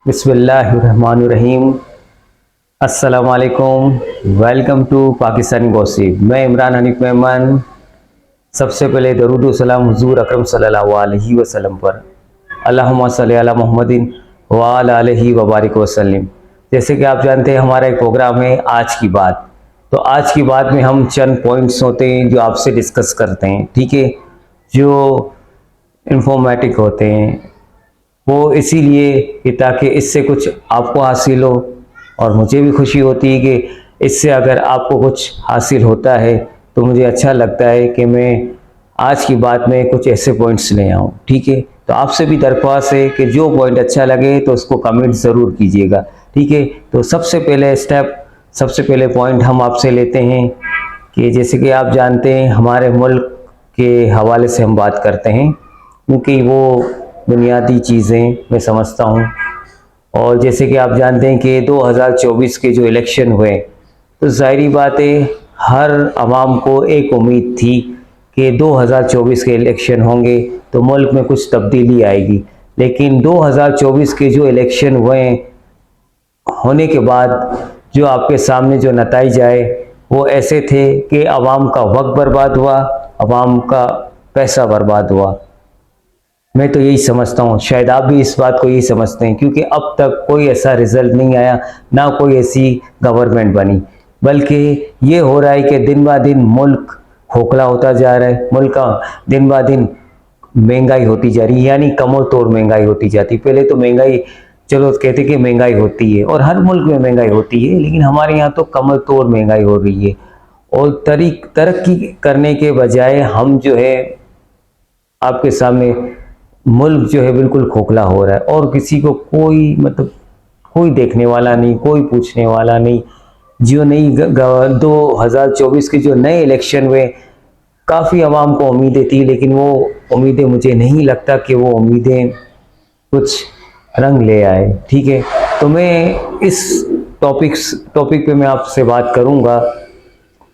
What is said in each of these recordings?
बिस्मिल्लाहिर्रहमानिर्रहीम। अस्सलाम वालेकुम। Welcome to Pakistani gossip. मैं इमरान हनीफ मेमन। सबसे पहले दरूद व सलाम हुजूर अकरम सल्लल्लाहु अलैहि वसल्लम पर। अल्लाहुम्मा सल्ली अला मुहम्मदिन व अला आलिहि व बारिक वसल्लम। जैसे कि आप जानते हैं हमारा एक प्रोग्राम है आज की बात। तो आज की बात में हम चंद पॉइंट्स होते हैं जो आपसे डिस्कस करते हैं, ठीक है, जो इंफॉर्मेटिक होते हैं। वो इसीलिए कि ताकि इससे कुछ आपको हासिल हो और मुझे भी खुशी होती है कि इससे अगर आपको कुछ हासिल होता है तो मुझे अच्छा लगता है कि मैं आज की बात में कुछ ऐसे पॉइंट्स ले आऊँ, ठीक है। तो आपसे भी दरख्वास्त है कि जो पॉइंट अच्छा लगे तो उसको कमेंट ज़रूर कीजिएगा, ठीक है। तो सबसे पहले पॉइंट हम आपसे लेते हैं कि जैसे कि आप जानते हैं हमारे मुल्क के हवाले से हम बात करते हैं, क्योंकि वो बुनियादी चीज़ें मैं समझता हूँ। और जैसे कि आप जानते हैं कि 2024 के जो इलेक्शन हुए, तो ज़ाहिरी बात है हर आवाम को एक उम्मीद थी कि 2024 के इलेक्शन होंगे तो मुल्क में कुछ तब्दीली आएगी। लेकिन 2024 के जो इलेक्शन हुए होने के बाद जो आपके सामने जो नतीजे आए वो ऐसे थे कि आवाम का वक्त बर्बाद हुआ, आवाम का पैसा बर्बाद हुआ। मैं तो यही समझता हूँ, शायद आप भी इस बात को यही समझते हैं, क्योंकि अब तक कोई ऐसा रिजल्ट नहीं आया, ना कोई ऐसी गवर्नमेंट बनी। बल्कि ये हो रहा है कि दिन ब दिन मुल्क खोखला होता जा रहा है, मुल्क का दिन ब दिन महंगाई होती जा रही है, यानी कमर तोड़ महंगाई होती जाती है। पहले तो महंगाई, चलो कहते कि महंगाई होती है और हर मुल्क में महंगाई होती है, लेकिन हमारे यहाँ तो कमर तोड़ महंगाई हो रही है। और तरक्की करने के बजाय हम जो है आपके सामने मुल्क जो है बिल्कुल खोखला हो रहा है और किसी को कोई कोई देखने वाला नहीं, कोई पूछने वाला नहीं। जो नई 2024 के जो नए इलेक्शन हुए, काफ़ी आवाम को उम्मीदें थी, लेकिन वो उम्मीदें मुझे नहीं लगता कि वो उम्मीदें कुछ रंग ले आए, ठीक है। तो मैं इस टॉपिक पे मैं आपसे बात करूंगा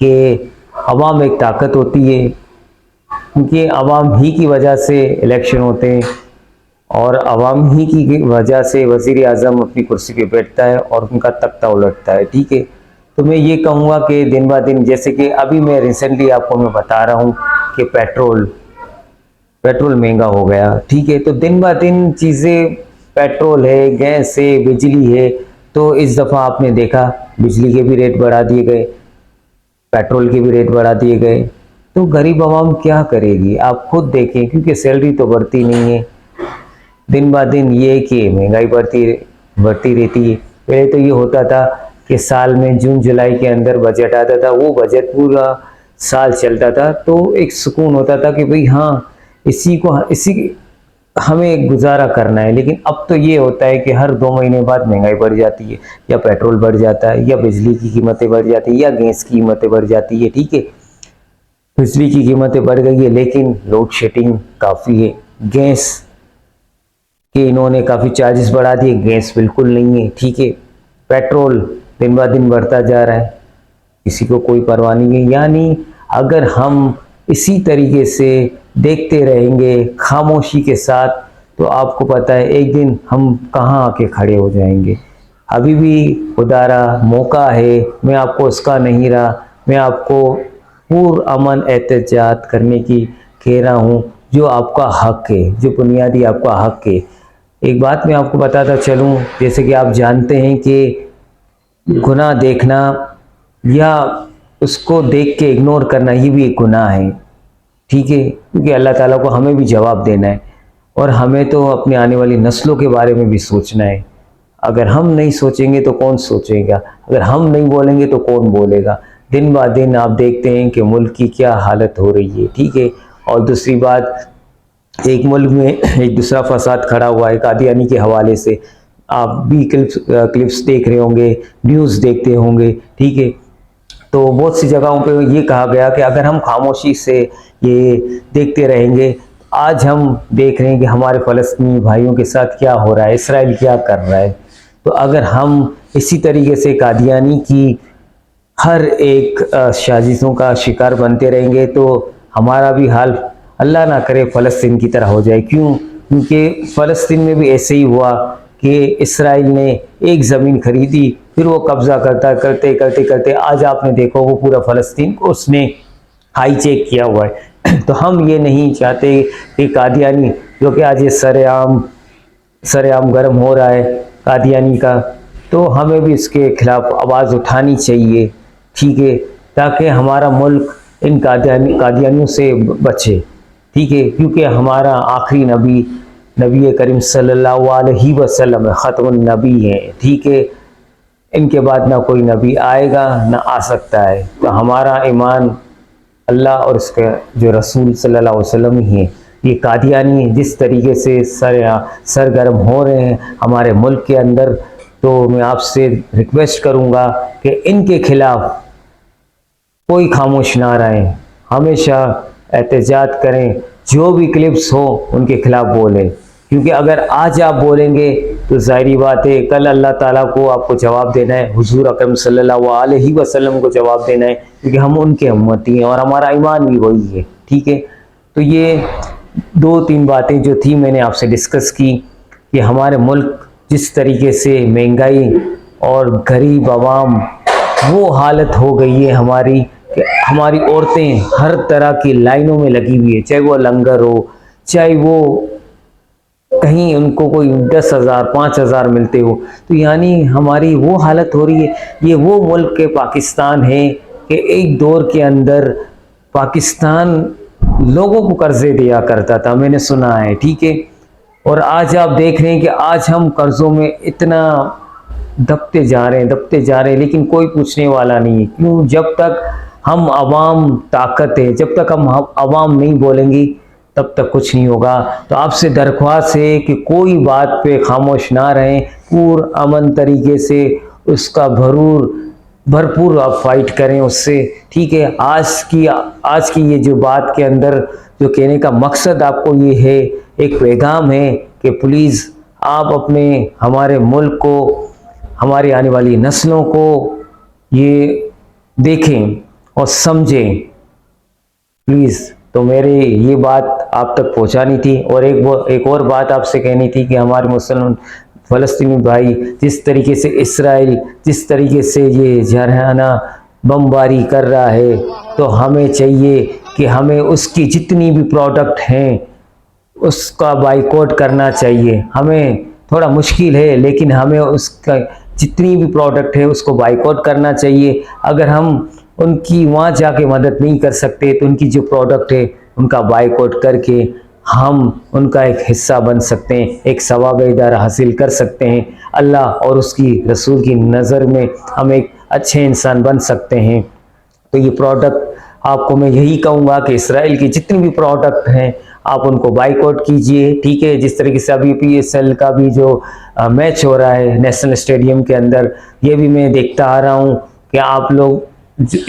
कि आवाम एक ताकत होती है, क्योंकि आवाम ही की वजह से इलेक्शन होते हैं और आवाम ही की वजह से वज़ीर आज़म अपनी कुर्सी पे बैठता है और उनका तख्ता उलटता है, ठीक है। तो मैं ये कहूँगा कि दिन ब दिन, जैसे कि अभी मैं रिसेंटली आपको मैं बता रहा हूँ कि पेट्रोल महंगा हो गया, ठीक है। तो दिन ब दिन चीज़ें, पेट्रोल है, गैस है, बिजली है, तो इस दफ़ा आपने देखा बिजली के भी रेट बढ़ा दिए गए, पेट्रोल के भी रेट बढ़ा दिए गए। तो गरीब आवाम क्या करेगी, आप खुद देखें, क्योंकि सैलरी तो बढ़ती नहीं है। दिन ब दिन ये कि महंगाई बढ़ती रहती है। पहले तो ये होता था कि साल में जून जुलाई के अंदर बजट आता था, वो बजट पूरा साल चलता था, तो एक सुकून होता था कि भाई हाँ, इसी हमें गुजारा करना है। लेकिन अब तो ये होता है कि हर 2 महीने बाद महंगाई बढ़ जाती है, या पेट्रोल बढ़ जाता है, या बिजली की कीमतें बढ़ जाती है, या गैस की कीमतें बढ़ जाती है, ठीक है। बिजली की कीमतें बढ़ गई है, लेकिन लोड शेडिंग काफ़ी है। गैस के इन्होंने काफ़ी चार्जेस बढ़ा दिए, गैस बिल्कुल नहीं है, ठीक है। पेट्रोल दिन ब दिन बढ़ता जा रहा है, किसी को कोई परवाह नहीं है। यानी अगर हम इसी तरीके से देखते रहेंगे खामोशी के साथ, तो आपको पता है एक दिन हम कहाँ आके खड़े हो जाएंगे। अभी भी खुदारा मौका है, मैं आपको उसका नहीं रहा, मैं आपको पुरअमन एहतजाज करने की कह रहा हूँ, जो आपका हक है, जो बुनियादी आपका हक है। एक बात मैं आपको बताता चलूँ, जैसे कि आप जानते हैं कि गुनाह देखना या उसको देख के इग्नोर करना, ये भी एक गुनाह है, ठीक है। क्योंकि अल्लाह ताला को हमें भी जवाब देना है और हमें तो अपने आने वाली नस्लों के बारे में भी सोचना है। अगर हम नहीं सोचेंगे तो कौन सोचेगा, अगर हम नहीं बोलेंगे तो कौन बोलेगा। दिन ब दिन आप देखते हैं कि मुल्क की क्या हालत हो रही है, ठीक है। और दूसरी बात, एक मुल्क में एक दूसरा फसाद खड़ा हुआ है कादियानी के हवाले से। आप भी क्लिप्स देख रहे होंगे, न्यूज़ देखते होंगे, ठीक है। तो बहुत सी जगहों पे ये कहा गया कि अगर हम खामोशी से ये देखते रहेंगे, आज हम देख रहे हैं कि हमारे फ़लस्तीनी भाइयों के साथ क्या हो रहा है, इसराइल क्या कर रहा है। तो अगर हम इसी तरीके से कादियानी की हर एक साजिशों का शिकार बनते रहेंगे तो हमारा भी हाल अल्लाह ना करे फ़लस्तीन की तरह हो जाए। क्योंकि फ़लस्तीन में भी ऐसे ही हुआ कि इसराइल ने एक ज़मीन खरीदी, फिर वो कब्ज़ा करते करते करते आज आपने देखो वो पूरा फ़लस्तीन को उसने हाईजैक किया हुआ है। तो हम ये नहीं चाहते कि कादियानी, जो कि आज ये सरेआम गर्म हो रहा है कादियानी का, तो हमें भी इसके खिलाफ आवाज़ उठानी चाहिए, ठीक है, ताकि हमारा मुल्क इन कादियानियों से बचे, ठीक है, क्योंकि हमारा आखिरी नबी नबी करीम सल्लल्लाहु अलैहि वसल्लम ख़त्मुन नबी है, ठीक है, इनके बाद ना कोई नबी आएगा ना आ सकता है। तो हमारा ईमान अल्लाह और उसके जो रसूल सल्लल्लाहु अलैहि वसल्लम ही है। ये कादियानी जिस तरीके से सरगर्म हो रहे हैं हमारे मुल्क के अंदर, तो मैं आपसे रिक्वेस्ट करूंगा कि इनके खिलाफ कोई खामोश ना रहे, हमेशा एहतजाज करें, जो भी क्लिप्स हो उनके खिलाफ बोलें, क्योंकि अगर आज आप बोलेंगे तो ज़ाहिरी बात है कल अल्लाह ताला को आपको जवाब देना है, हुजूर अकरम सल्लल्लाहु अलैहि वसल्लम को जवाब देना है, क्योंकि हम उनके उम्मती हैं और हमारा ईमान भी वही है, ठीक है। तो ये 2-3 बातें जो थी मैंने आपसे डिस्कस की कि हमारे मुल्क जिस तरीके से महंगाई और गरीब आवाम वो हालत हो गई है हमारी कि हमारी औरतें हर तरह की लाइनों में लगी हुई है, चाहे वो लंगर हो, चाहे वो कहीं उनको कोई 10,000 5,000 मिलते हो, तो यानी हमारी वो हालत हो रही है। ये वो मुल्क के पाकिस्तान है कि एक दौर के अंदर पाकिस्तान लोगों को कर्जे दिया करता था, मैंने सुना है, ठीक है, और आज आप देख रहे हैं कि आज हम कर्जों में इतना दबते जा रहे हैं, लेकिन कोई पूछने वाला नहीं है। क्यों? जब तक हम आवाम ताकत है, जब तक हम आवाम नहीं बोलेंगी तब तक कुछ नहीं होगा। तो आपसे दरख्वास्त है कि कोई बात पे खामोश ना रहें, अमन तरीके से उसका भरपूर आप फाइट करें उससे, ठीक है। आज की ये जो बात के अंदर जो कहने का मकसद आपको ये है, एक पैगाम है कि प्लीज़ आप अपने हमारे मुल्क को, हमारी आने वाली नस्लों को ये देखें और समझें, प्लीज़। तो मेरे ये बात आप तक पहुंचानी थी। और एक और बात आपसे कहनी थी कि हमारे मुसलमान फ़लस्तीनी भाई जिस तरीके से इसराइल जिस तरीके से ये जरहाना बमबारी कर रहा है, तो हमें चाहिए कि हमें उसकी जितनी भी प्रोडक्ट हैं उसका बाइकआउट करना चाहिए। हमें थोड़ा मुश्किल है, लेकिन हमें उसका जितनी भी प्रोडक्ट है उसको बाइकआउट करना चाहिए। अगर हम उनकी वहाँ जाके मदद नहीं कर सकते तो उनकी जो प्रोडक्ट है उनका बाइकआउट करके हम उनका एक हिस्सा बन सकते हैं, एक सवाब इदारा हासिल कर सकते हैं। अल्लाह और उसकी रसूल की नज़र में हम एक अच्छे इंसान बन सकते हैं। तो ये प्रोडक्ट आपको मैं यही कहूँगा कि इसराइल की जितनी भी प्रोडक्ट हैं आप उनको बाइकआउट कीजिए, ठीक है। जिस तरीके से अभी PSL का भी जो मैच हो रहा है नेशनल स्टेडियम के अंदर, ये भी मैं देखता आ रहा हूँ कि आप लोग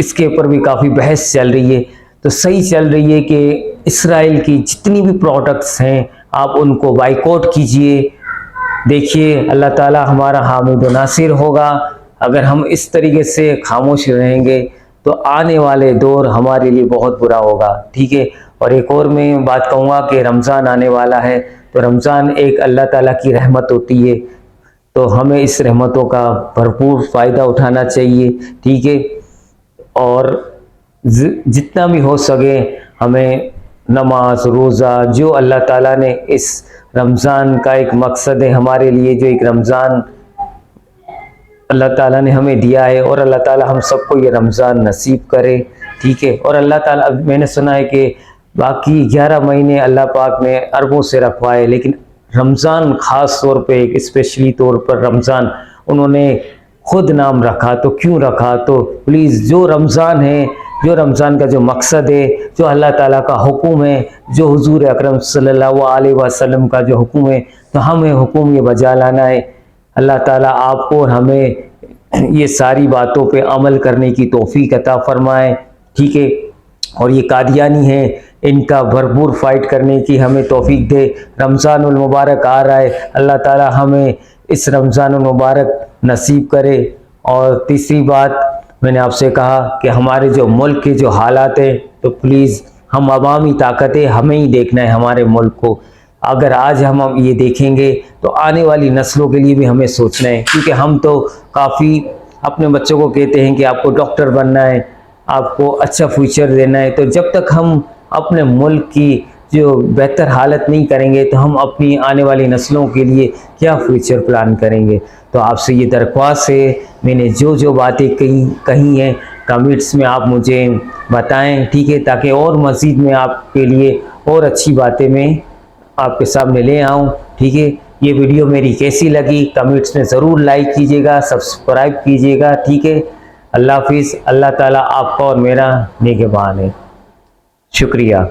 इसके ऊपर भी काफ़ी बहस चल रही है। तो सही चल रही है कि इसराइल की जितनी भी प्रोडक्ट्स हैं आप उनको बाइकआउट कीजिए। देखिए अल्लाह ताला हमारा हामिद व नासिर होगा। अगर हम इस तरीके से खामोश रहेंगे तो आने वाले दौर हमारे लिए बहुत बुरा होगा, ठीक है। और एक और मैं बात कहूँगा कि रमज़ान आने वाला है, तो रमज़ान एक अल्लाह ताला की रहमत होती है, तो हमें इस रहमतों का भरपूर फ़ायदा उठाना चाहिए, ठीक है। और जितना भी हो सके हमें नमाज रोज़ा, जो अल्लाह ताला ने इस रमज़ान का एक मकसद है हमारे लिए, जो एक रमज़ान अल्लाह ताला ने हमें दिया है, और अल्लाह ताला हम सबको ये रमज़ान नसीब करे, ठीक है। और अल्लाह ताला, मैंने सुना है कि बाकी 11 महीने अल्लाह पाक ने अरबों से रखवाए, लेकिन रमज़ान ख़ास तौर पे एक स्पेशली तौर पर रमज़ान उन्होंने खुद नाम रखा। तो क्यों रखा? तो प्लीज़ जो रमज़ान है, जो रमज़ान का जो मकसद है, जो अल्लाह ताला का हुक्म है, जो हुजूर अकरम सल्लल्लाहु अलैहि वसल्लम का जो हुक्म है, तो हमें हुक्म ये बजा लाना है। अल्लाह ताला आपको और हमें ये सारी बातों पे अमल करने की तौफीक अता फरमाए, ठीक है। और ये कादियानी हैं, इनका भरपूर फाइट करने की हमें तौफीक दे। रमज़ानुल मुबारक आ रहा है, अल्लाह ताला हमें इस रमज़ानुल मुबारक नसीब करे। और तीसरी बात मैंने आपसे कहा कि हमारे जो मुल्क के जो हालात हैं, तो प्लीज़ हम अवामी ताकत है, हमें ही देखना है हमारे मुल्क को, अगर आज हम ये देखेंगे तो आने वाली नस्लों के लिए भी हमें सोचना है, क्योंकि हम तो काफ़ी अपने बच्चों को कहते हैं कि आपको डॉक्टर बनना है, आपको अच्छा फ्यूचर देना है। तो जब तक हम अपने मुल्क की जो बेहतर हालत नहीं करेंगे तो हम अपनी आने वाली नस्लों के लिए क्या फ्यूचर प्लान करेंगे। तो आपसे ये दरख्वास्त है, मैंने जो जो बातें कही हैं कमेंट्स में आप मुझे बताएं, ठीक है, ताकि और मज़ीद मैं आपके लिए और अच्छी बातें मैं आपके सामने ले आऊँ, ठीक है। ये वीडियो मेरी कैसी लगी कमेंट्स में ज़रूर लाइक कीजिएगा, सब्सक्राइब कीजिएगा, ठीक है। अल्लाह हाफिज़। अल्लाह ताला आपका और मेरा निगहबान है। शुक्रिया।